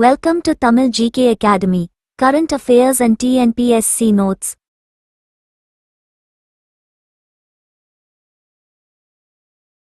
Welcome to Tamil GK Academy, Current Affairs and TNPSC Notes.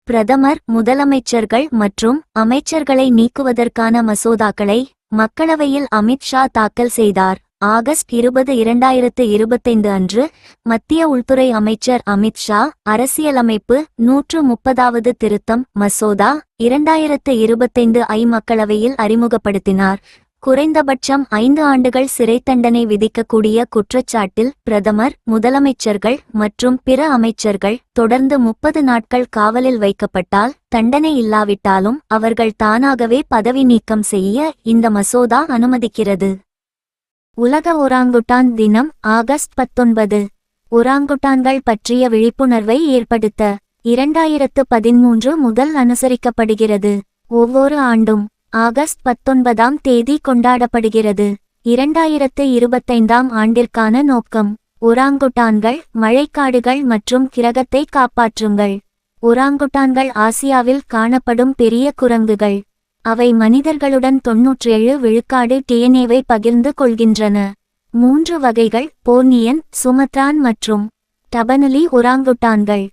பிரதமர், முதலமைச்சர்கள் மற்றும் அமைச்சர்களை நீக்குவதற்கான மசோதாக்களை மக்களவையில் அமித் ஷா தாக்கல் செய்தார். ஆகஸ்ட் 20, 2025 அன்று மத்திய உள்துறை அமைச்சர் அமித் ஷா அரசியலமைப்பு 130வது திருத்தம் மசோதா 2025 மக்களவையில் அறிமுகப்படுத்தினார். குறைந்தபட்சம் 5 ஆண்டுகள் சிறை தண்டனை விதிக்கக்கூடிய குற்றச்சாட்டில் பிரதமர், முதலமைச்சர்கள் மற்றும் பிற அமைச்சர்கள் தொடர்ந்து 30 நாட்கள் காவலில் வைக்கப்பட்டால் தண்டனை இல்லாவிட்டாலும் அவர்கள் தானாகவே பதவி நீக்கம் செய்ய இந்த மசோதா அனுமதிக்கிறது. உலக ஒராங்குட்டான் தினம் ஆகஸ்ட் 19. ஒராங்குட்டான்கள் பற்றிய விழிப்புணர்வை ஏற்படுத்த 2013 முதல் அனுசரிக்கப்படுகிறது. ஒவ்வொரு ஆண்டும் ஆகஸ்ட் 19ஆம் தேதி கொண்டாடப்படுகிறது. 2025ஆம் ஆண்டிற்கான நோக்கம்: ஒராங்குட்டான்கள், மழைக்காடுகள் மற்றும் கிரகத்தை காப்பாற்றுங்கள். ஒராங்குட்டான்கள் ஆசியாவில் காணப்படும் பெரிய குரங்குகள். அவை மனிதர்களுடன் 97 விழுக்காடு டிஎன்ஏவை பகிர்ந்து கொள்கின்றன. 3 வகைகள்: போர்னியன், சுமத்ரான் மற்றும் டபனலி ஒராங்குட்டான்கள்.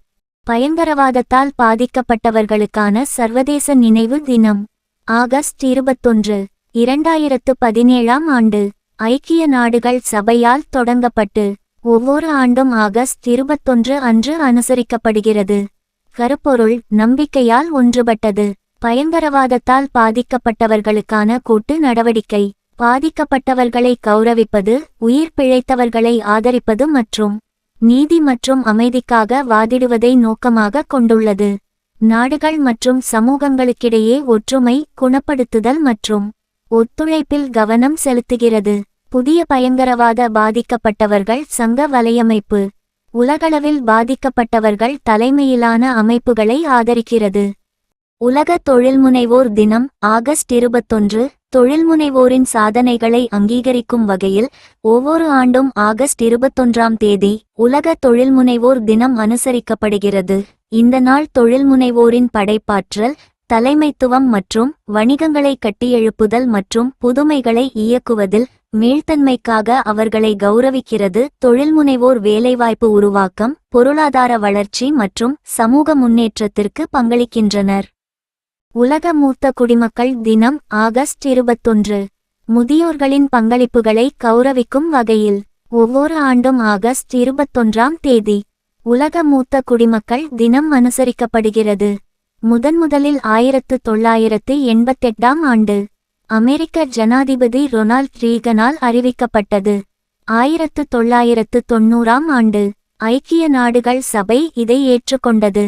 பயங்கரவாதத்தால் பாதிக்கப்பட்டவர்களுக்கான சர்வதேச நினைவு தினம் ஆகஸ்ட் 21, 2017ஆம் ஆண்டு ஐக்கிய நாடுகள் சபையால் தொடங்கப்பட்டு ஒவ்வொரு ஆண்டும் ஆகஸ்ட் 21 அன்று அனுசரிக்கப்படுகிறது. கருப்பொருள்: நம்பிக்கையால் ஒன்றுபட்டது. பயங்கரவாதத்தால் பாதிக்கப்பட்டவர்களுக்கான கூட்டு நடவடிக்கை. பாதிக்கப்பட்டவர்களை கௌரவிப்பது, உயிர் பிழைத்தவர்களை ஆதரிப்பது மற்றும் நீதி மற்றும் அமைதிக்காக வாதிடுவதை நோக்கமாக கொண்டுள்ளது. நாடுகள் மற்றும் சமூகங்களுக்கிடையே ஒற்றுமை, குணப்படுத்துதல் மற்றும் ஒத்துழைப்பில் கவனம் செலுத்துகிறது. புதிய பயங்கரவாத பாதிக்கப்பட்டவர்கள் சங்க வலையமைப்பு உலகளவில் பாதிக்கப்பட்டவர்கள் தலைமையிலான அமைப்புகளை ஆதரிக்கிறது. உலக தொழில்முனைவோர் தினம் ஆகஸ்ட் 21. தொழில்முனைவோரின் சாதனைகளை அங்கீகரிக்கும் வகையில் ஒவ்வொரு ஆண்டும் ஆகஸ்ட் 21ஆம் தேதி உலக தொழில்முனைவோர் தினம் அனுசரிக்கப்படுகிறது. இந்த நாள் தொழில்முனைவோரின் படைப்பாற்றல், தலைமைத்துவம் மற்றும் வணிகங்களை கட்டியெழுப்புதல் மற்றும் புதுமைகளை இயக்குவதில் மீள்தன்மைக்காக அவர்களை கௌரவிக்கிறது. தொழில்முனைவோர் வேலைவாய்ப்பு உருவாக்கம், பொருளாதார வளர்ச்சி மற்றும் சமூக முன்னேற்றத்திற்கு பங்களிக்கின்றனர். உலக மூத்த குடிமக்கள் தினம் ஆகஸ்ட் 21. முதியோர்களின் பங்களிப்புகளை கௌரவிக்கும் வகையில் ஒவ்வொரு ஆண்டும் ஆகஸ்ட் 21ஆம் தேதி உலக மூத்த குடிமக்கள் தினம் அனுசரிக்கப்படுகிறது. முதன்முதலில் 1988ஆம் ஆண்டு அமெரிக்க ஜனாதிபதி ரொனால்ட் ரீகனால் அறிவிக்கப்பட்டது. 1990ஆம் ஆண்டு ஐக்கிய நாடுகள் சபை இதை ஏற்றுக்கொண்டது.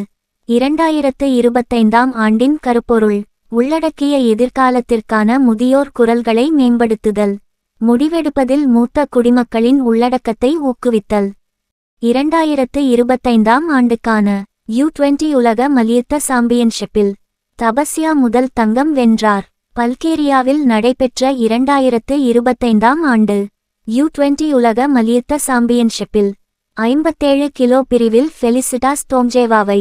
2025ஆம் ஆண்டின் கருப்பொருள்: உள்ளடக்கிய எதிர்காலத்திற்கான முதியோர் குரல்களை மேம்படுத்துதல், முடிவெடுப்பதில் மூத்த குடிமக்களின் உள்ளடக்கத்தை ஊக்குவித்தல். 2025ஆம் ஆண்டுக்கான U20 உலக மல்யுத்த சாம்பியன்ஷிப்பில் தபஸ்யா முதல் தங்கம் வென்றார். பல்கேரியாவில் நடைபெற்ற 2025ஆம் ஆண்டு U20 உலக மல்யுத்த சாம்பியன்ஷிப்பில் 57 கிலோ பிரிவில் ஃபெலிசிடாஸ் டோம்ஜேவாவை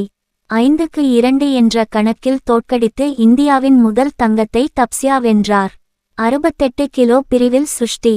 5-2 என்ற கணக்கில் தோற்கடித்து இந்தியாவின் முதல் தங்கத்தை தப்ஸ்யா வென்றார். 68 கிலோ பிரிவில் சுஷ்டி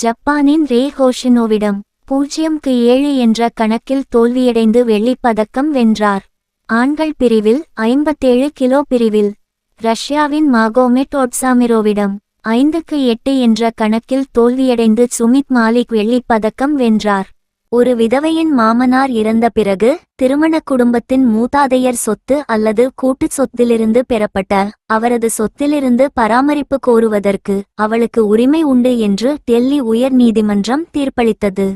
ஜப்பானின் ரே ஹோஷினோவிடம் 0-7 என்ற கணக்கில் தோல்வியடைந்து வெள்ளிப் பதக்கம் வென்றார். ஆண்கள் பிரிவில் 57 கிலோ பிரிவில் ரஷ்யாவின் மாகோமெட் ஓட்சாமிரோவிடம் 5-8 என்ற கணக்கில் தோல்வியடைந்து சுமித் மாலிக் வெள்ளிப் பதக்கம் வென்றார். ஒரு விதவையின் மாமனார் இறந்த பிறகு திருமண குடும்பத்தின் மூதாதையர் சொத்து அல்லது கூட்டுச் சொத்திலிருந்து பெறப்பட்ட அவரது சொத்திலிருந்து பராமரிப்பு கோருவதற்கு அவளுக்கு உரிமை உண்டு என்று டெல்லி உயர் நீதிமன்றம் தீர்ப்பளித்தது.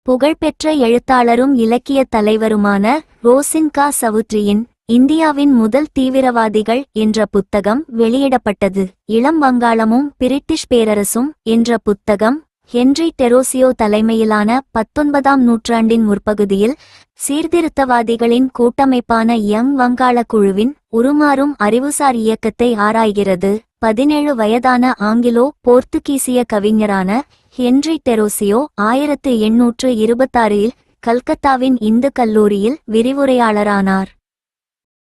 புகழ்பெற்ற எழுத்தாளரும் இலக்கிய தலைவருமான ரோசின்கா சவுத்ரியின் இந்தியாவின் முதல் தீவிரவாதிகள் என்ற புத்தகம் வெளியிடப்பட்டது. இளம் வங்காளமும் பிரிட்டிஷ் பேரரசும் என்ற புத்தகம் ஹென்றி டெரோசியோ தலைமையிலான 19ஆம் நூற்றாண்டின் முற்பகுதியில் சீர்திருத்தவாதிகளின் கூட்டமைப்பான யங் வங்காள குழுவின் உருமாறும் அறிவுசார் இயக்கத்தை ஆராய்கிறது. 17 வயதான ஆங்கிலோ போர்த்துகீசிய கவிஞரான ஹென்றி டெரோசியோ 1826இல் கல்கத்தாவின் இந்து கல்லூரியில் விரிவுரையாளரானார்.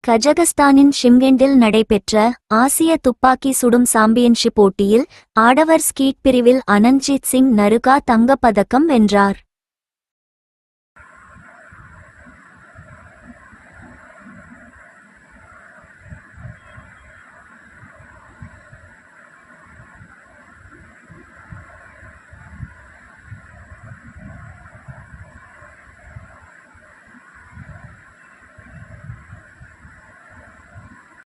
கஜகஸ்தானின் ஷிம்கெண்டில் நடைபெற்ற ஆசிய துப்பாக்கி சுடும் சாம்பியன்ஷிப் போட்டியில் ஆடவர் ஸ்கீட் பிரிவில் அனந்த்ஜித் சிங் நருகா தங்கப் பதக்கம் வென்றார்.